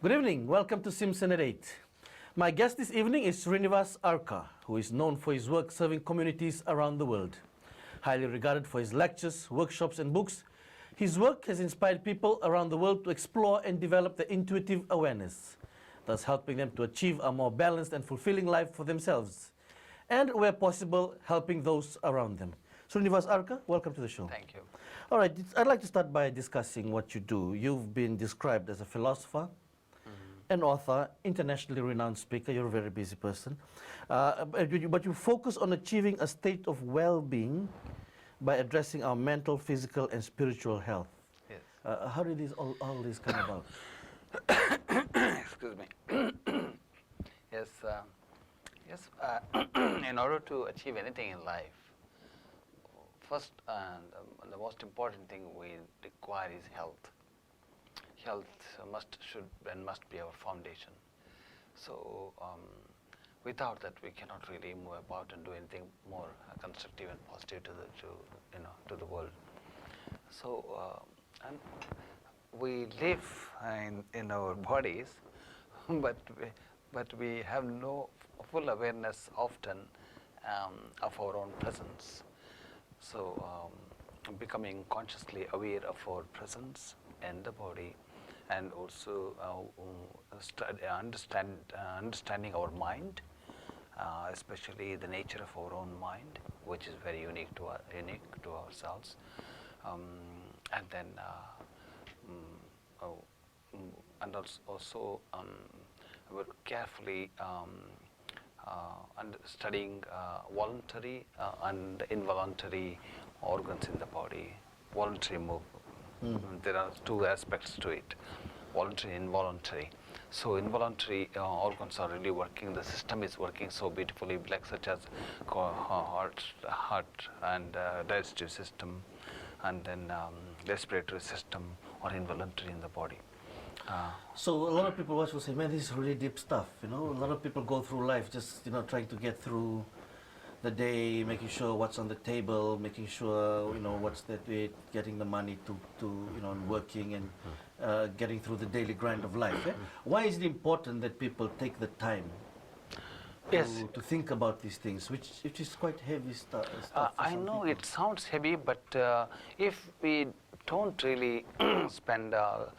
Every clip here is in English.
Good evening. Welcome to Simpson at 8. My guest this evening is Srinivas Arka, who is known for his work serving communities around the world. Highly regarded for his lectures, workshops, and books, his work has inspired people around the world to explore and develop their intuitive awareness, thus helping them to achieve a more balanced and fulfilling life for themselves, and where possible, helping those around them. Srinivas Arka, welcome to the show. Thank you. All right, I'd like to start by discussing what you do. You've been described as a philosopher, an author, internationally renowned speaker. You're a very busy person. But you focus on achieving a state of well-being by addressing our mental, physical, and spiritual health. Yes. How did all this come about? Excuse me. Yes. In order to achieve anything in life, first and the most important thing we require is health. Health must be our foundation. So without that, we cannot really move about and do anything more constructive and positive to the world. So and we live in our bodies, but we have no full awareness often of our own presence. So becoming consciously aware of our presence in the body, and also understanding our mind, especially the nature of our own mind, which is very unique to ourselves, and then and also we're carefully studying voluntary and involuntary organs in the body, voluntary movement. There are two aspects to it, voluntary and involuntary. So involuntary organs are really working, the system is working so beautifully, like such as heart and digestive system, and then respiratory system are involuntary in the body. So a lot of people watch will say, man, this is really deep stuff. A lot of people go through life just, trying to get through the day, making sure what's on the table, making sure, what's that way, getting the money to working and getting through the daily grind of life. Why is it important that people take the time to think about these things, which is quite heavy stuff? I know it sounds heavy, but if we don't really spend a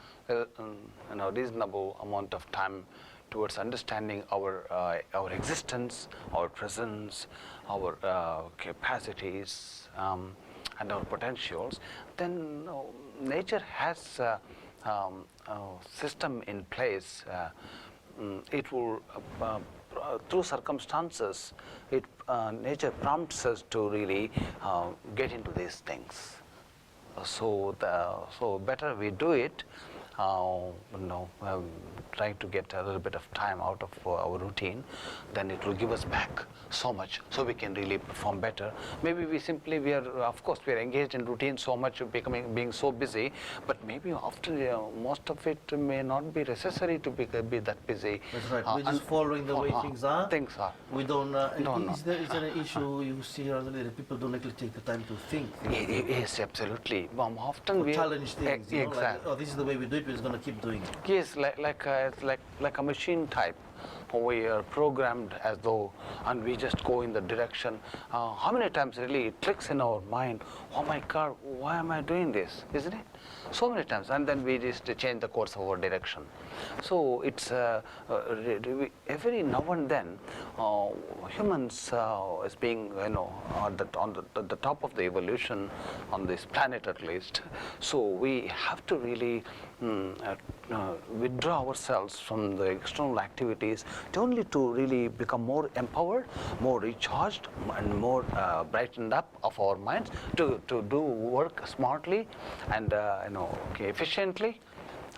reasonable amount of time towards understanding our existence, our presence, our capacities, and our potentials, then nature has a system in place. It will, through circumstances, nature prompts us to really get into these things. So better we do it. Trying to get a little bit of time out of our routine, then it will give us back so much, so we can really perform better. Maybe we are engaged in routine so much, being so busy, but maybe often most of it may not be necessary to be that busy. That's right. We're just following the way things are. Things are. We don't. Is there an issue you see that people don't actually take the time to think? Yes, absolutely. Often we challenge things. Exactly. This is the way we do it. We're just going to keep doing it. Yes, like a machine type. We are programmed as though, and we just go in the direction. How many times really it clicks in our mind, oh my God, why am I doing this, isn't it? So many times, and then we just change the course of our direction. So it's every now and then humans as being on the top of the evolution on this planet at least. So we have to really withdraw ourselves from the external activities only to really become more empowered, more recharged, and more brightened up of our minds to do work smartly and efficiently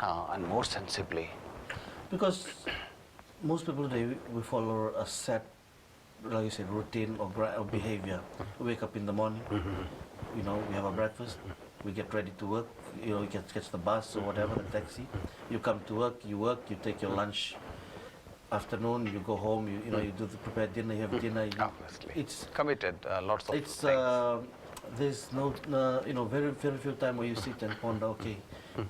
and more sensibly. Because most people today, we follow a set, like you said, routine or behavior. We wake up in the morning, we have our breakfast, we get ready to work, you catch the bus or whatever, the taxi, you come to work, you take your lunch. Afternoon, you go home, you prepare dinner, you have dinner. Obviously. It's committed, lots of things. There's very few time where you sit and ponder, okay,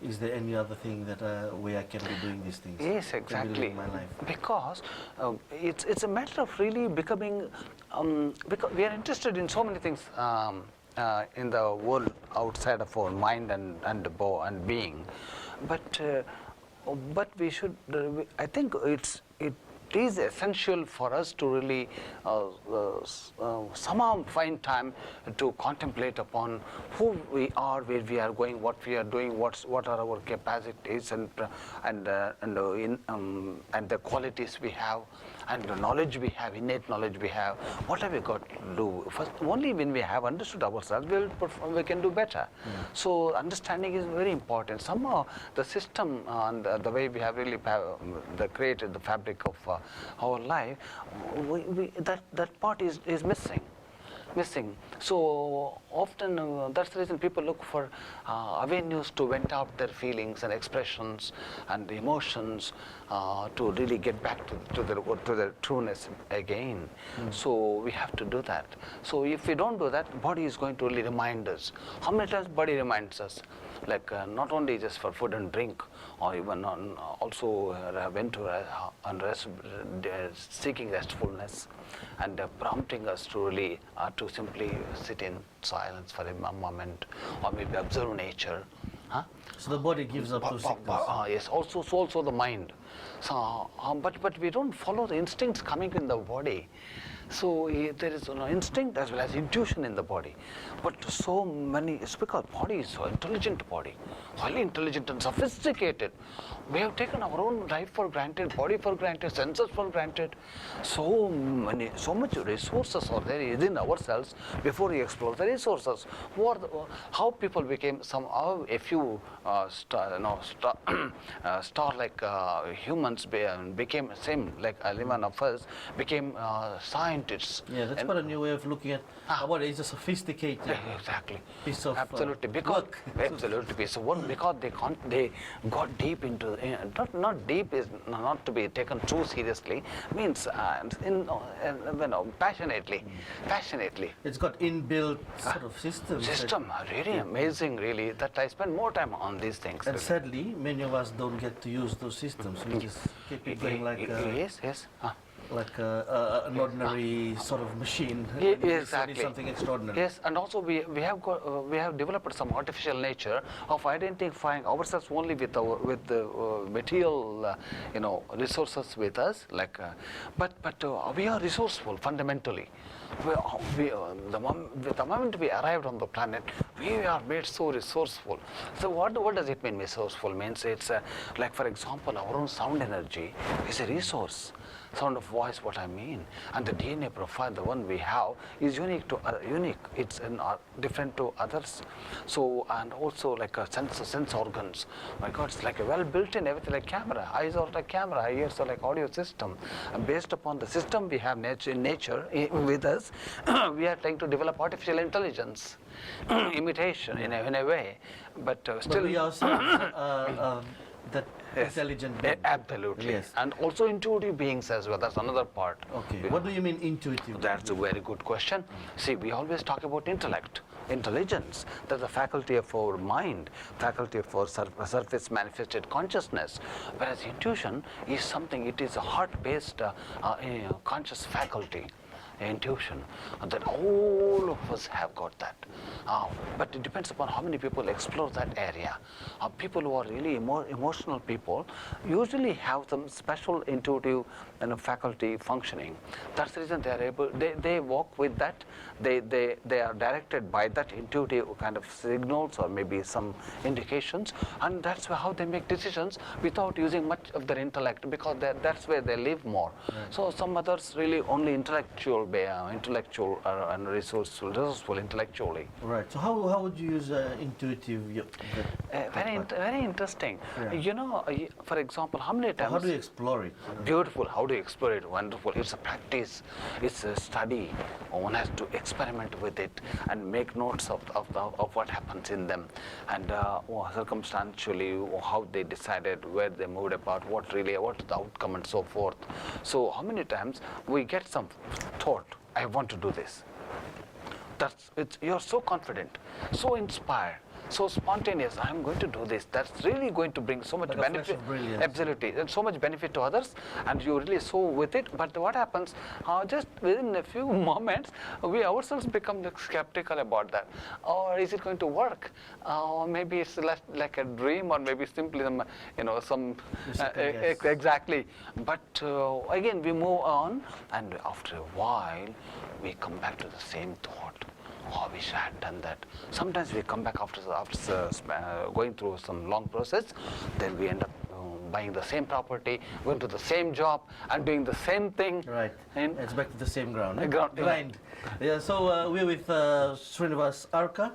Is there any other thing that way I can be doing these things? Yes, Can be exactly. living my life? Because it's a matter of really becoming, because we are interested in so many things in the world outside of our mind and being, but we should. I think it is essential for us to really somehow find time to contemplate upon who we are, where we are going, what we are doing, what are our capacities, and the qualities we have, and the knowledge we have, innate knowledge we have. What have we got to do? First, only when we have understood ourselves, we can do better. So understanding is very important. Somehow the system and the way we have really created the fabric of our life, that part is missing. So often that's the reason people look for avenues to vent out their feelings and expressions and emotions to really get back to their trueness again. So we have to do that. So if we don't do that, body is going to really remind us. How many times body reminds us? Like not only just for food and drink, or even also went to seeking restfulness, and prompting us to really to simply sit in silence for a moment, or maybe observe nature. So the body gives up those signals. Yes, also the mind. So, but we don't follow the instincts coming in the body. So there is instinct as well as intuition in the body. But so many, it's because body is so intelligent body, highly intelligent and sophisticated. We have taken our own life for granted, body for granted, senses for granted. So much resources are there within ourselves before we explore the resources. How people became a few star-like humans became same like one of us became scientists. Yeah, that's quite a new way of looking at our body. It's a sophisticated piece of absolutely because work. Absolutely piece of work, because they got deep into not deep is not to be taken too seriously, means passionately. It's got inbuilt sort of system. Really amazing, really, that I spend more time on these things. And sadly, many of us don't get to use those systems. We just keep it going like like an ordinary sort of machine. Exactly. Something extraordinary. Yes, and also we have developed some artificial nature of identifying ourselves only with the material resources with us. But we are resourceful fundamentally. The moment we arrived on the planet, we are made so resourceful. So what does it mean? Resourceful means it's like, for example, our own sound energy is a resource. Sound of voice, what I mean, and the DNA profile, the one we have, is unique. It's different to others. So, and also like a sense organs. My God, it's like a well built-in everything, like camera. Eyes are like camera, ears are like audio system. And based upon the system we have nature with us, we are trying to develop artificial intelligence, imitation in a way, but still. But we ourselves that intelligent being. Absolutely. Yes. And also intuitive beings as well. That's another part. Okay. What do you mean intuitive? That's a very good question. See, we always talk about intellect, intelligence. That's the faculty of our mind, faculty of our surface manifested consciousness. Whereas intuition is something, it is a heart-based conscious faculty. Intuition, that all of us have got that, but it depends upon how many people explore that area. People who are really emotional people usually have some special intuitive faculty functioning. That's the reason they are able, they walk with that, they are directed by that intuitive kind of signals or maybe some indications, and that's how they make decisions without using much of their intellect, because that's where they live more. Right. So some others really only intellectual and resourceful intellectually. Right. So how would you use intuitive? Very interesting. Yeah. For example, how many times? How do you explore it? Beautiful. How do you explore it? Wonderful. It's a practice. It's a study. One has to experiment with it and make notes of what happens in them, and circumstantially how they decided, where they moved apart, what the outcome, and so forth. So how many times we get some thought, I want to do this. You're so confident, so inspired, so spontaneous. I'm going to do this. That's really going to bring so much Like a flash benefit. of brilliance. Absolutely, and so much benefit to others, and you really so with it. But what happens? Just within a few moments, we ourselves become like skeptical about that. Or is it going to work? Or maybe it's like a dream, or maybe simply some exactly. But again, we move on, and after a while, we come back to the same thought. Oh, I wish I had done that. Sometimes we come back after going through some long process, then we end up buying the same property, going to the same job, and doing the same thing. Right. It's back to the same ground. Grind. Yeah. So we're with Srinivas Arka,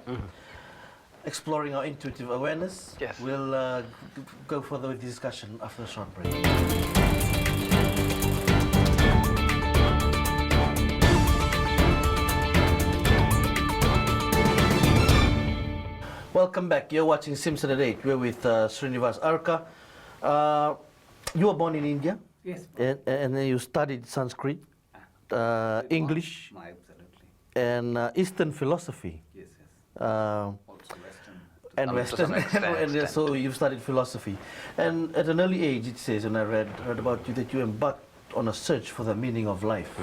exploring our intuitive awareness. Yes. We'll go further with the discussion after a short break. Welcome back. You're watching Simpson at 8. We're with Srinivas Arka. You were born in India? Yes. And then you studied Sanskrit, English, Absolutely. and Eastern philosophy. Yes, yes. Also Western. and To Western. some extent. And so you've studied philosophy. And at an early age, it says, and I heard about you, that you embarked on a search for the meaning of life.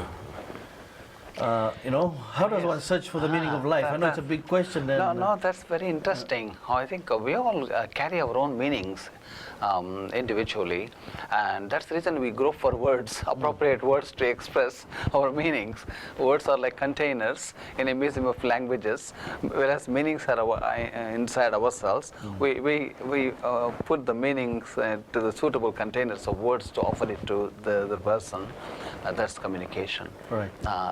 How does one search for the meaning of life? I know it's a big question. No, that's very interesting. I think we all carry our own meanings individually, and that's the reason we grope for words, appropriate words to express our meanings. Words are like containers in a museum of languages, whereas meanings are inside ourselves. We put the meanings to the suitable containers of words to offer it to the person. That's communication. Right.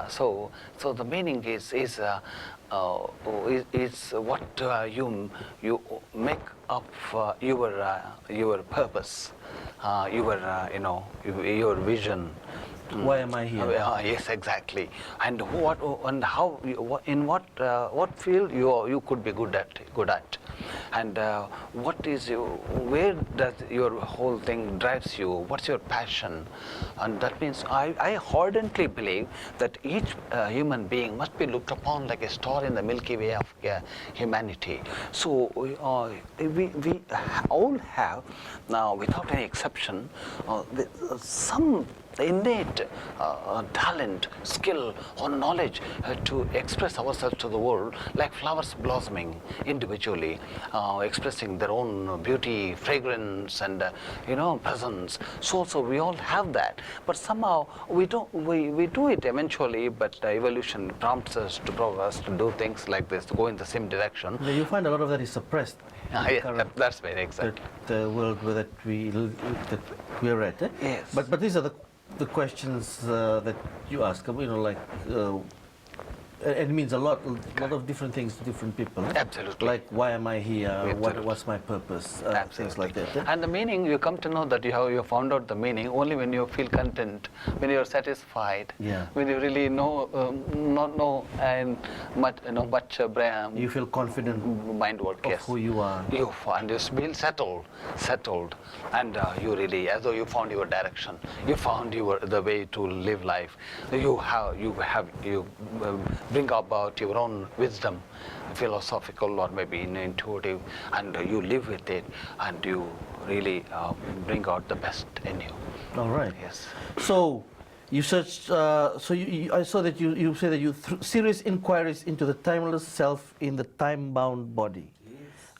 So the meaning is what you make up your purpose, your vision. Why am I here? Yes, exactly. And how in what field you could be good at, and where does your whole thing drives you? What's your passion? And that means I ardently believe that each human being must be looked upon like a star in the Milky Way of humanity. So we all have now, without any exception, some innate talent, skill, or knowledge to express ourselves to the world, like flowers blossoming individually, expressing their own beauty, fragrance, and presence. So we all have that, but somehow we don't. We do it eventually, but evolution prompts us to do things like this, to go in the same direction. You find a lot of that is suppressed. That's very exactly. The world that we're at. Yes. But these are the questions that you ask. It means a lot of different things to different people. Absolutely. Like, why am I here? Absolutely. What's my purpose? Things like that. And the meaning, you come to know that you found out the meaning only when you feel content, when you're satisfied, Yeah. when you really not know and much You feel confident mind work. of Yes. who you are. You feel settled, and you really, as though you found your direction, you found the way to live life. You bring about your own wisdom, philosophical or maybe intuitive, and you live with it, and you really bring out the best in you. All right. Yes. So you searched. I saw that you say that you serious inquiries into the timeless self in the time-bound body,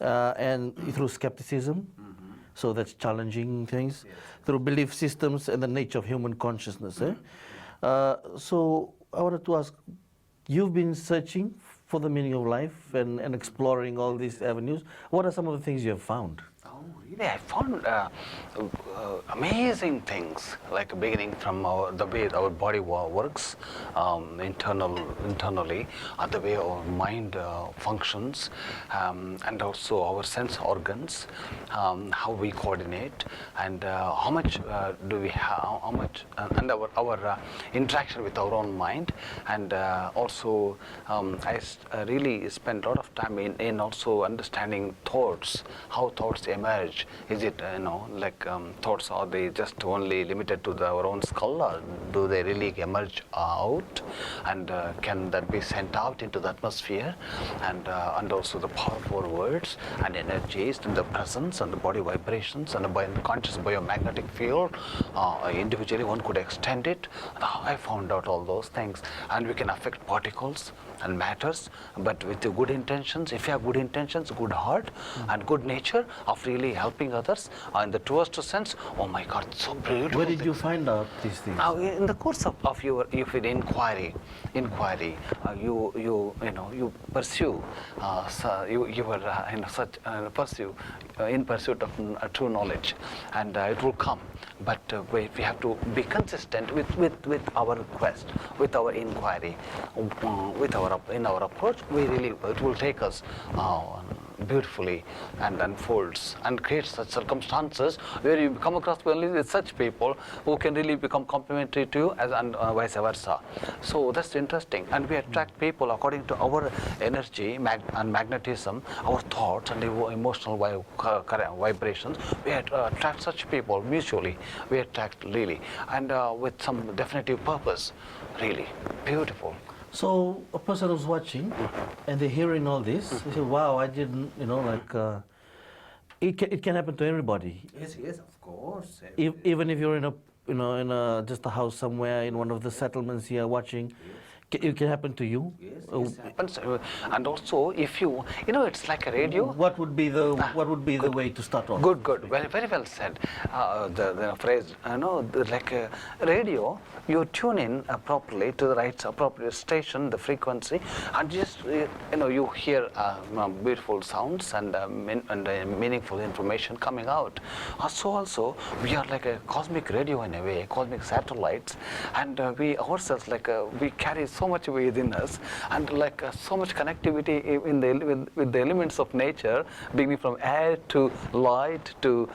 and through skepticism. So that's challenging things, through belief systems and the nature of human consciousness. So I wanted to ask, you've been searching for the meaning of life and exploring all these avenues. What are some of the things you have found? Oh, really? I found amazing things, like beginning from the way our body works internally, the way our mind functions, and also our sense organs, how we coordinate, and how much do we have, and our interaction with our own mind, and also I really spent a lot of time in also understanding thoughts, how thoughts emerge, emerge? Is it, like thoughts, are they just only limited to our own skull, or do they really emerge out? And can that be sent out into the atmosphere? And also the powerful words and energies and the presence and the body vibrations and the conscious biomagnetic field. Individually, one could extend it. Now, I found out all those things, and we can affect particles and matters, but with the good intentions. If you have good intentions, good heart, and good nature of really helping others, in the truest sense, oh my God, so beautiful. Where did you find out these things? Now, in the course of your inquiry, you pursue, you were in pursuit of true knowledge, and it will come. But we have to be consistent with our quest, with our inquiry, in our approach. It will take us beautifully and unfolds and creates such circumstances where you come across only with such people who can really become complementary to you, and vice versa. So that's interesting, and we attract people according to our energy and magnetism, our thoughts and emotional vibrations. We attract such people mutually. We attract really, and with some definitive purpose. Really beautiful. So a person who's watching and they're hearing all this, they say, wow, I didn't, it can happen to everybody. Yes, of course. Even if you're in a just a house somewhere in one of the settlements here watching, it can happen to you. Yes, it happens. And also, if it's like a radio. What would be the way to start off? Good. Very well said. The phrase, like a radio, you tune in properly to the right appropriate station, the frequency, and just you hear beautiful sounds and meaningful information coming out. So also, we are like a cosmic radio in a way, cosmic satellites, and we ourselves we carry so much within us, and so much connectivity with the elements of nature, beginning from air to light to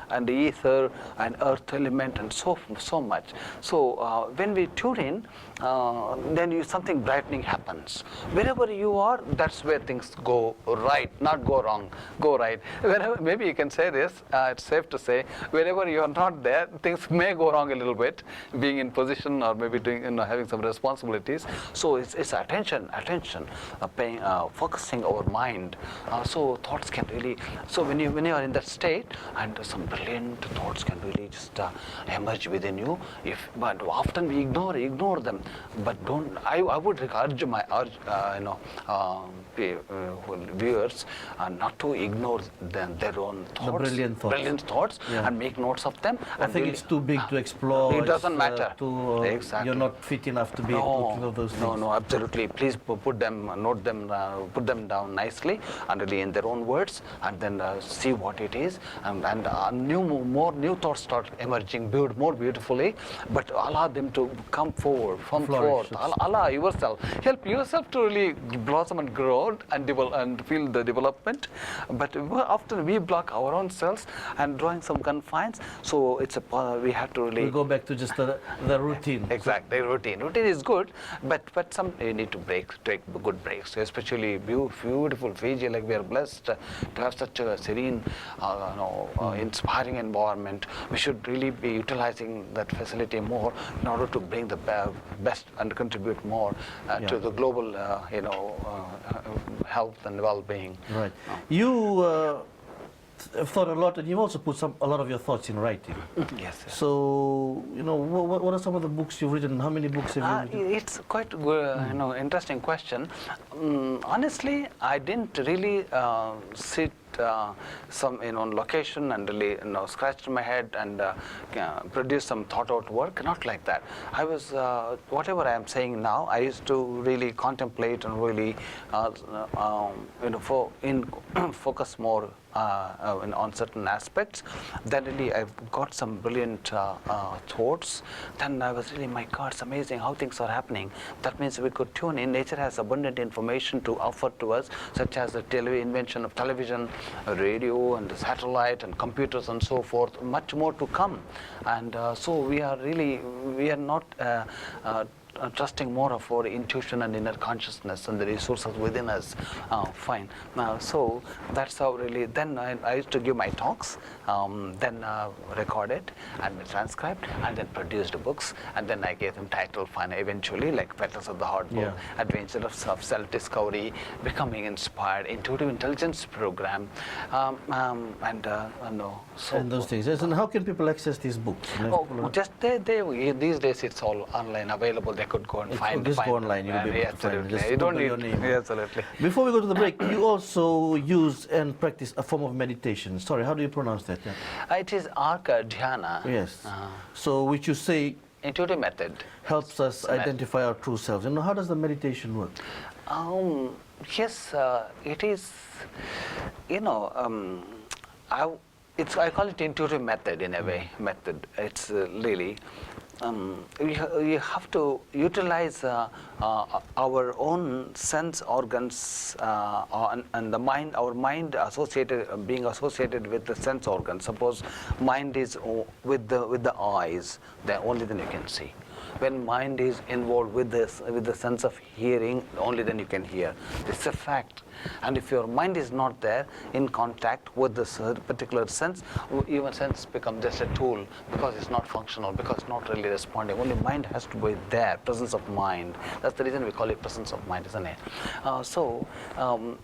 and ether and earth element and so much. So when we tune in, then something brightening happens. Wherever you are, that's where things go right, not go wrong, go right. Wherever, maybe you can say this, it's safe to say, wherever you are not there, things may go wrong a little bit, being in position or maybe doing, having some responsibilities. So it's attention, paying, focusing our mind. So thoughts can really, so when you are in that state, and some brilliant thoughts can really just emerge within you. But often we ignore them. But I would urge viewers not to ignore their own thoughts, the brilliant thoughts, yeah, and make notes of them. I think it's too big to explore. It doesn't matter. Exactly. You're not fit enough to be able to know those things. No, absolutely. Please put them, note them, put them down nicely and really in their own words, and then see what it is, and more new thoughts start emerging more beautifully. But allow them to come forward, allow yourself, help yourself to really blossom and grow and develop and feel the development. But often we block our own selves and drawing some confines. So we have to really go back to just the routine. Exactly, routine is good, but some you need to take good breaks, especially beautiful Fiji. Like we are blessed to have such a serene, inspiring environment. We should really be utilizing that facility more in order to bring the best and contribute more to the global, health and well-being. Right. You have thought a lot, and you've also put a lot of your thoughts in writing. Yes. So, what are some of the books you've written? How many books have you written? It's quite good, interesting question. Honestly, I didn't really sit some on location and really scratched my head and produce some thought out work. Not like that. I was whatever I am saying now, I used to really contemplate and really focus more on certain aspects. Then really I got some brilliant thoughts. Then I was really, my God, it's amazing how things are happening. That means we could tune in. Nature has abundant information to offer to us, such as the invention of television, radio, and satellite, and computers, and so forth. Much more to come. And so we are not trusting more of our intuition and inner consciousness and the resources within us. Fine. So that's how really. Then I used to give my talks, then record it and transcribed, and then produced books, and then I gave them title. Fine. Eventually, like Petals of the Heart book, Adventure of Self-Discovery, Becoming Inspired, Intuitive Intelligence Program, and so and those things. Yes, and how can people access these books? Just these days it's all online available. They could go and find. Just go online. You'll be able to find it. Just You don't Google need your name. Absolutely. Before we go to the break, you also use and practice a form of meditation. Sorry, how do you pronounce that? It is Arka Dhyana. Yes. So, which you say intuitive method helps us identify our true selves. And how does the meditation work? Yes, it is. I call it intuitive method in a way. Method. It's really. You have to utilize our own sense organs and the mind. Our mind being associated with the sense organs. Suppose mind is with the eyes, then only then you can see. When mind is involved with the sense of hearing, only then you can hear. This is a fact. And if your mind is not there in contact with this particular sense, even sense becomes just a tool because it's not functional, because it's not really responding. Only mind has to be there, presence of mind. That's the reason we call it presence of mind, isn't it? And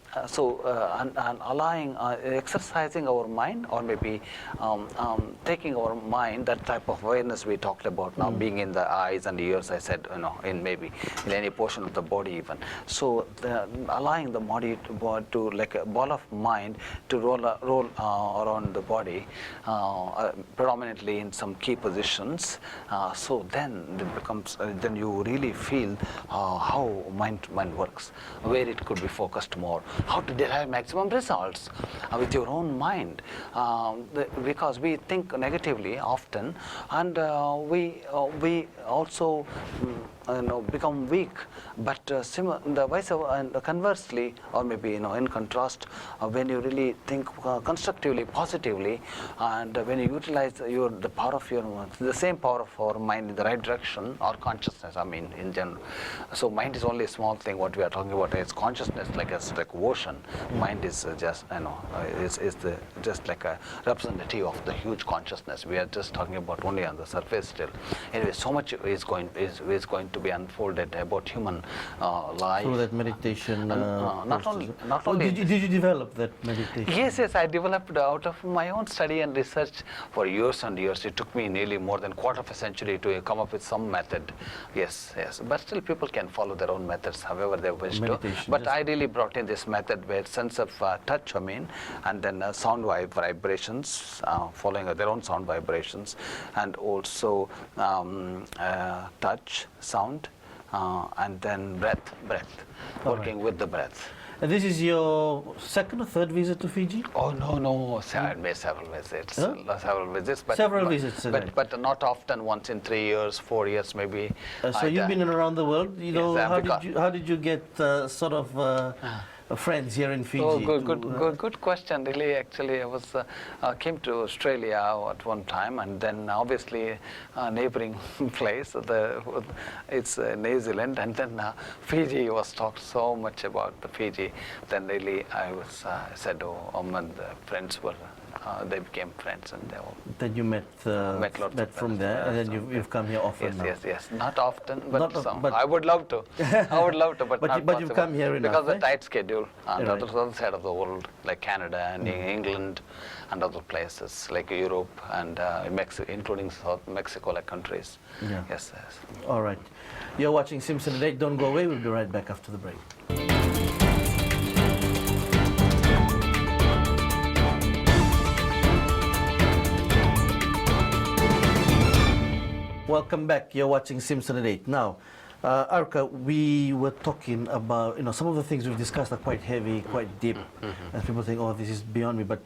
allowing, exercising our mind, or maybe taking our mind, that type of awareness we talked about now, being in the eyes and ears, I said, in maybe in any portion of the body even. So allowing the body to like a ball of mind to roll around the body, predominantly in some key positions. So then it becomes, then you really feel how mind works, where it could be focused more, how to derive maximum results with your own mind, because we think negatively often, and we also become weak. But the vice and conversely, or maybe in contrast, when you really think constructively, positively, and when you utilize the power of the same power of our mind in the right direction, or consciousness, I mean in general. So mind is only a small thing. What we are talking about is consciousness, like ocean. Mind is just just like a representative of the huge consciousness. We are just talking about only on the surface still. Anyway, so much is going to be unfolded about human life. Through that meditation. Not only. Did you develop that meditation? Yes, I developed out of my own study and research for years and years. It took me nearly more than quarter of a century to come up with some method. Yes. But still, people can follow their own methods, however they wish to. But I really brought in this method where sense of touch, and then sound vibrations, following their own sound vibrations, and also touch, sound, and then breath, working with the breath. And this is your second or third visit to Fiji? Oh, no. I made several visits. Several visits. But not often, once in 3 years, 4 years maybe. So you've been around the world. Yes, how did you get sort of friends here in Fiji? Oh, good question. Really, actually, I came to Australia at one time, and then obviously a neighboring place, it's New Zealand, and then Fiji was talked so much about the Fiji. Then really, I said, and the friends were. They became friends, and they all. Then you met from there, and then you've come here often. Yes. Not often, but I would love to. But you've come here enough, because of the tight schedule on the other side of the world, like Canada and England, and other places like Europe and Mexico, including South Mexico, like countries. Yeah. Yes. All right. You're watching Simpson Today. Don't go away. We'll be right back after the break. Welcome back. You're watching Simpson at 8. Now, Arka, we were talking about, some of the things we've discussed are quite heavy, quite deep, and people think, oh, this is beyond me. But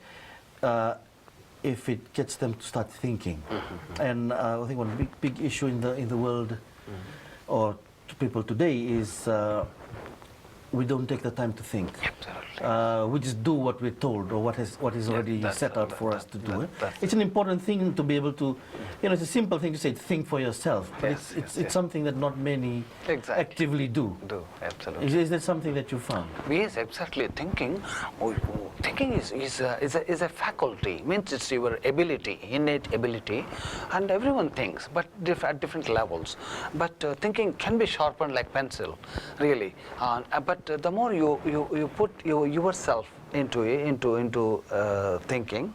if it gets them to start thinking, and I think one big issue in the world, or to people today, is we don't take the time to think. Absolutely. We just do what we're told or what is already that's set out that- for that- us to do. that- that's It's an important thing to be able to, it's a simple thing to say, think for yourself, but Yes, it's yes. something that not many Exactly. actively do. Absolutely. Is that something that you found? Yes, exactly. Thinking is a faculty. Means it's your ability, innate ability, and everyone thinks, but at different levels. But thinking can be sharpened like pencil, really. But the more you put yourself into thinking,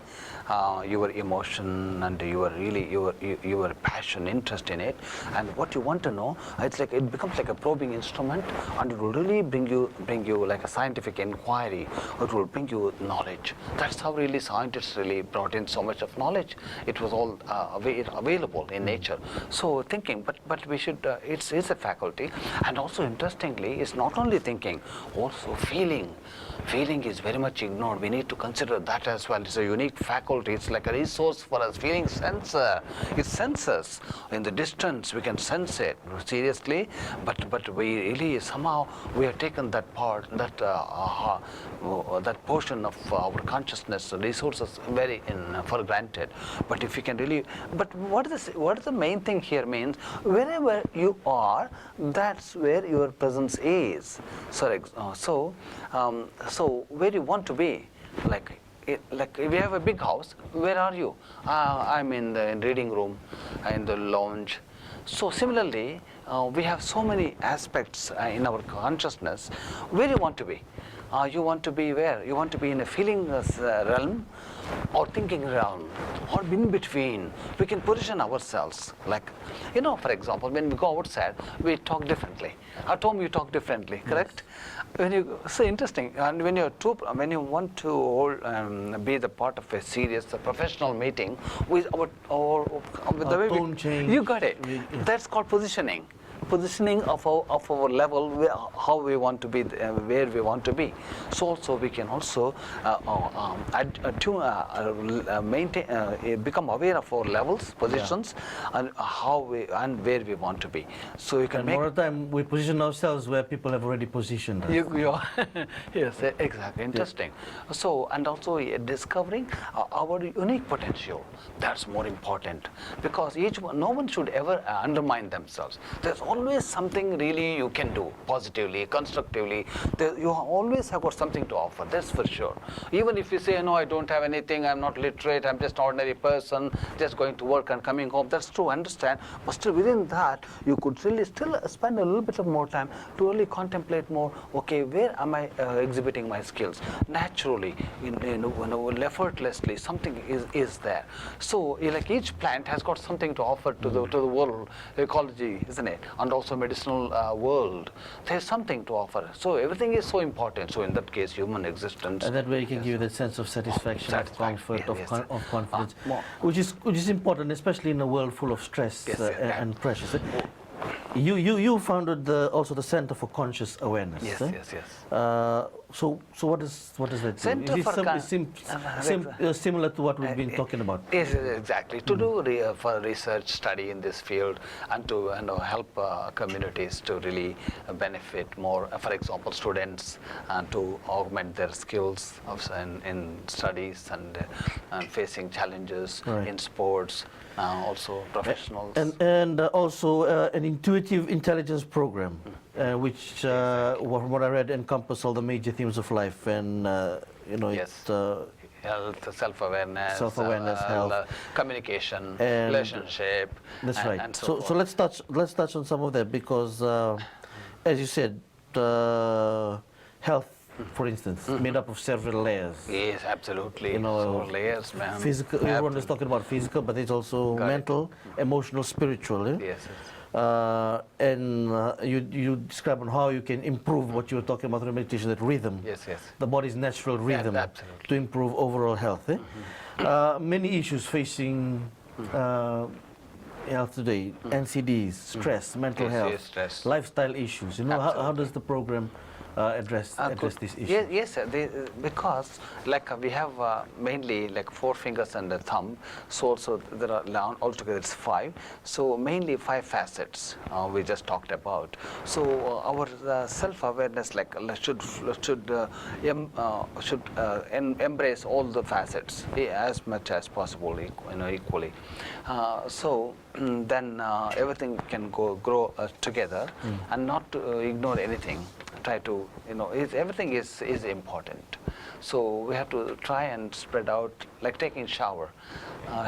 your emotion and your passion, interest in it, and what you want to know, it becomes like a probing instrument, and it will really bring you like a scientific inquiry. It will bring you knowledge. That's how really scientists really brought in so much of knowledge. It was all available in nature. So thinking, but we should. It's a faculty, and also interestingly, it's not only thinking, also feeling. Feeling is very much ignored. We need to consider that as well. It's a unique faculty. It's like a resource for us. Feeling sensor. It senses. In the distance, we can sense it seriously. But we really somehow we have taken that part, that portion of our consciousness, resources, for granted. But if you can really, but what is the main thing here means? Wherever you are, that's where your presence is. So where you want to be, like if you have a big house, where are you? I'm in the reading room, in the lounge. So similarly, we have so many aspects in our consciousness. Where you want to be? You want to be where? You want to be in a feeling realm or thinking realm or in between. We can position ourselves like, for example, when we go outside, we talk differently. At home, you talk differently, correct? So interesting. And when you want to be the part of a serious, professional meeting with with the way tone change. you got it. That's called positioning. Positioning of our level, how we want to be, where we want to be. So also we can also become aware of our levels, positions, and and where we want to be. So you can And more of the time, we position ourselves where people have already positioned us. Yes, exactly. Interesting. So, and also discovering our unique potential. That's more important, because no one should ever undermine themselves. There's always something really you can do positively, constructively. You always have got something to offer. That's for sure. Even if you say, no, I don't have anything, I'm not literate, I'm just an ordinary person, just going to work and coming home. That's true. Understand. But still, within that, you could really still spend a little bit of more time to really contemplate more. Okay, where am I exhibiting my skills? Naturally, effortlessly, something is there. So, like each plant has got something to offer to the world ecology, isn't it? And also medicinal world. There's something to offer. So everything is so important. So in that case, human existence. And that way, it can give you that sense of satisfaction, of comfort, yes. of confidence, which is important, especially in a world full of stress and pressures. You founded also the Center for Conscious Awareness. Yes. So what does that do? Center Is it similar to what we've been talking about? Yes, exactly. To do for research study in this field and to help communities to really benefit more. For example, students to augment their skills in studies and facing challenges in sports. Also professionals. And also an intuitive intelligence program, which, from what I read, encompasses all the major themes of life, and yes. Health, self-awareness, health, communication, and relationship. That's right. And so let's touch on some of that, because, as you said, health, for instance, made up of several layers. Yes, absolutely. So layers, man. Physical. Everyone is talking about physical, but it's also mental, emotional, spiritual. Yes. And you describe on how you can improve what you were talking about in meditation, that rhythm. Yes. The body's natural rhythm to improve overall health. Many issues facing health today: NCDs, stress, mental health, stress. lifestyle issues. How does the program address this issue? Yes, yes, sir. Because like we have mainly like 4 fingers and a thumb, so there are altogether it's 5. So mainly 5 facets we just talked about. So our self-awareness should embrace all the facets as much as possible, equally. So then everything can grow together, and not to ignore anything. Try to, everything is important. So we have to try and spread out, like taking shower,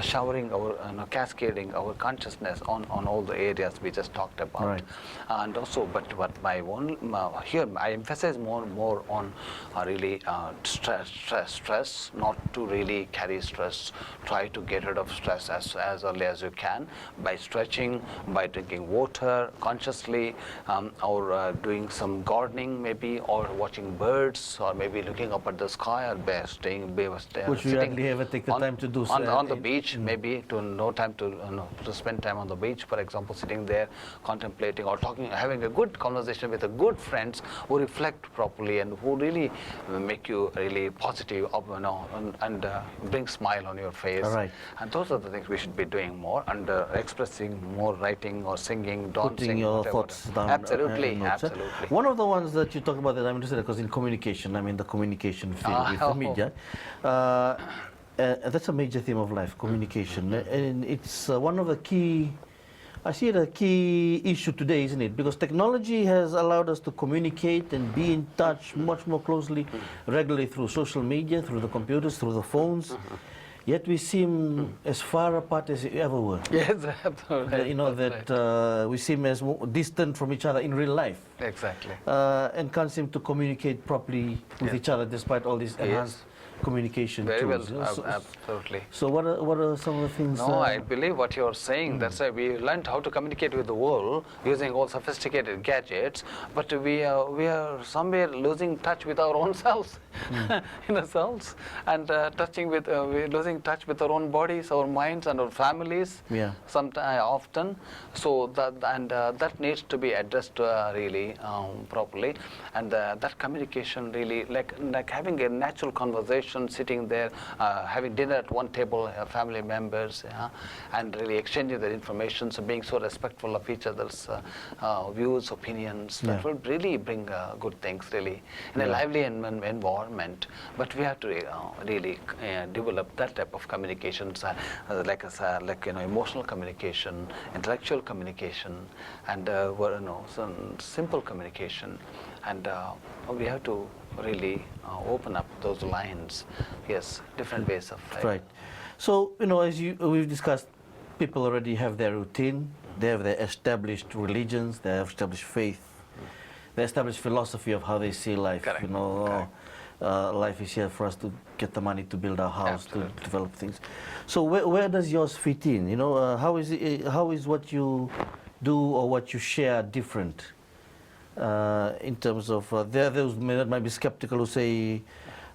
showering our, cascading our consciousness on all the areas we just talked about. Right. And also, but what my one here I emphasize more on really stress, not to really carry stress. Try to get rid of stress as early as you can by stretching, by drinking water consciously, or doing some gardening maybe, or watching birds, or maybe looking up at the sky, or Which we hardly ever take the time to do. On the beach, maybe no time to spend time on the beach, for example, sitting there contemplating or talking, having a good conversation with a good friends who reflect properly and who really make you really positive, and bring smile on your face. Right. And those are the things we should be doing more, and expressing more, writing or singing, dancing, Putting your whatever. thoughts down. Absolutely, Notes, absolutely. One of the ones that you talk about that I'm interested in, because in communication, I'm in the communication field with the media. That's a major theme of life, communication. And it's one of the key, I see it a key issue today, isn't it? Because technology has allowed us to communicate and be in touch much more closely, regularly through social media, through the computers, through the phones. Yet we seem as far apart as we ever were. Yes, absolutely. We seem as distant from each other in real life. Exactly. And can't seem to communicate properly with each other despite all these enhanced communication Very tools. well, absolutely. So what are some of the things? No, I believe what you're saying. That's why we learned how to communicate with the world using all sophisticated gadgets, but we are somewhere losing touch with our own selves, selves, and we're losing touch with our own bodies, our minds, and our families. Yeah. Sometimes, often. So that needs to be addressed really properly, and that communication really like having a natural conversation, sitting there, having dinner at one table, family members, and really exchanging their information, so being so respectful of each other's views, opinions, that will really bring good things really in a lively environment. But we have to really develop that type of communications, like emotional communication, intellectual communication, and some simple communication, and we have to really open up those lines. Yes, different ways of life. Right. So, as we've discussed, people already have their routine, they have their established religions, they have established faith, their established philosophy of how they see life. Correct. Life is here for us to get the money to build our house, Absolutely. to develop things. So where does yours fit in? How is what you do or what you share different? In terms of there are those that might be skeptical who say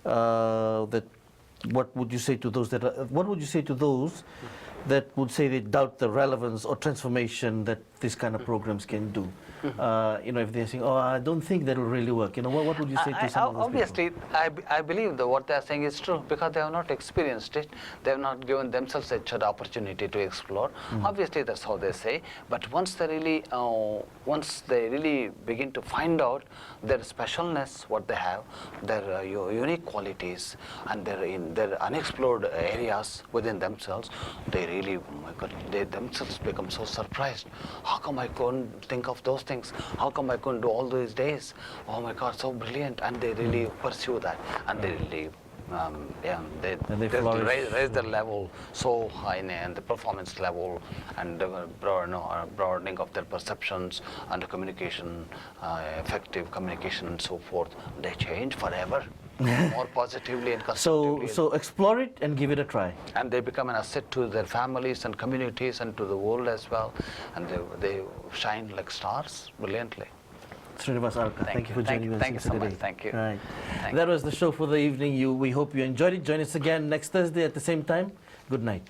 that what would you say to those that would say they doubt the relevance or transformation that these kind of programs can do? If they're saying, "Oh, I don't think that will really work," what would you say to some of those obviously, people? I believe that what they are saying is true, because they have not experienced it. They have not given themselves such an opportunity to explore. Obviously, that's how they say. But once they really begin to find out their specialness, what they have, their unique qualities, and their unexplored areas within themselves, they really, oh my God, they themselves become so surprised. How come I couldn't think of those things? How come I couldn't do all these days? Oh my God, so brilliant! And they really pursue that, and they really they raise their level so high in the performance level, and broadening of their perceptions and the communication, effective communication and so forth. They change forever. More positively and constructively. So explore it and give it a try. And they become an asset to their families and communities and to the world as well. And they shine like stars brilliantly. Srinivas Arka, thank you for joining us. Thank you so much. Thank you. Right. Thank That was the show for the evening. We hope you enjoyed it. Join us again next Thursday at the same time. Good night.